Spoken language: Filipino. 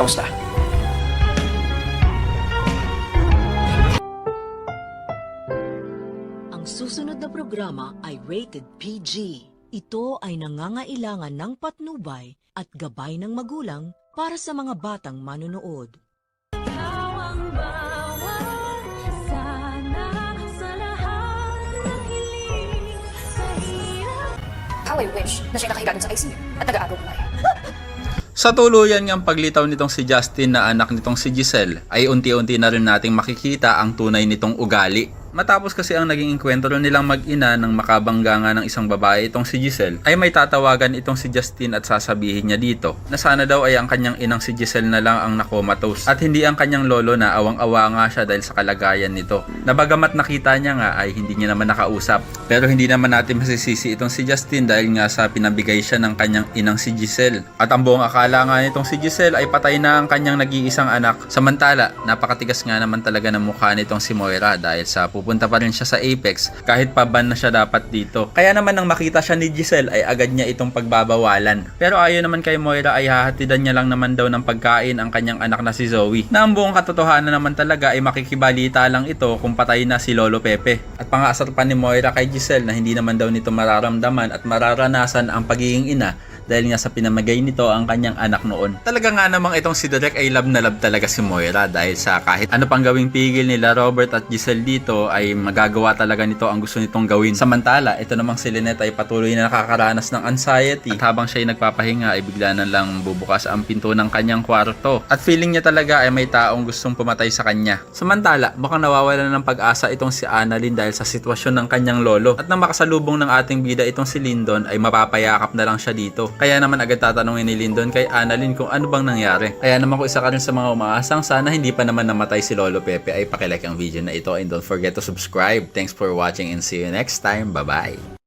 Kamusta? Ang susunod na programa ay rated PG. Ito ay nangangailangan ng patnubay at gabay ng magulang para sa mga batang manonood. How I wish na siya nakahiga dun sa ICU at nag-aaral na. Sa tuluyan ngang paglitaw nitong si Justin na anak nitong si Giselle ay unti-unti na rin nating makikita ang tunay nitong ugali. Matapos kasi ang naging enkwentro nilang mag-ina ng makabangga nga ng isang babae itong si Giselle, ay may tatawagan itong si Justin at sasabihin niya dito na sana daw ay ang kanyang inang si Giselle na lang ang nakomatose at hindi ang kanyang lolo na awang-awa nga siya dahil sa kalagayan nito. Na bagamat nakita niya nga ay hindi niya naman nakausap. Pero hindi naman natin masisisi itong si Justin dahil nga sa pinabigay siya ng kanyang inang si Giselle. At ang buong akala nga nitong si Giselle ay patay na ang kanyang nag-iisang anak. Samantala, napakatigas nga naman talaga ng mukha nitong si Moira dahil sa pupunta pa rin siya sa Apex kahit pa ban na siya dapat dito. Kaya naman nang makita siya ni Giselle ay agad niya itong pagbabawalan. Pero ayon naman kay Moira ay hahatidan niya lang naman daw ng pagkain ang kanyang anak na si Zoe. Na ang buong katotohanan naman talaga ay makikibalita lang ito kung patay na si Lolo Pepe. At pangaasar pa ni Moira kay Giselle na hindi naman daw nito mararamdaman at mararanasan ang pagiging ina dahil nga sa pinamagay nito ang kanyang anak noon. Talaga nga namang itong si Derek ay love na love talaga si Moira dahil sa kahit ano pang gawing pigil nila Robert at Giselle dito ay magagawa talaga nito ang gusto nitong gawin. Samantala, ito namang si Lynette ay patuloy na nakakaranas ng anxiety at habang siya ay nagpapahinga ay bigla na lang bubukas ang pinto ng kanyang kwarto at feeling niya talaga ay may taong gustong pumatay sa kanya. Samantala, mukhang nawawala ng pag-asa itong si Annalyn dahil sa sitwasyon ng kanyang lolo at nang makasalubong ng ating bida itong si Lyndon ay mapapayakap na lang siya dito. Kaya naman agad tatanungin ni Lyndon kay Annalyn kung ano bang nangyari. Kaya naman kung isa ka rin sa mga umaasang sana hindi pa naman namatay si Lolo Pepe ay pakilike ang video na ito and don't forget to subscribe. Thanks for watching and see you next time. Bye-bye!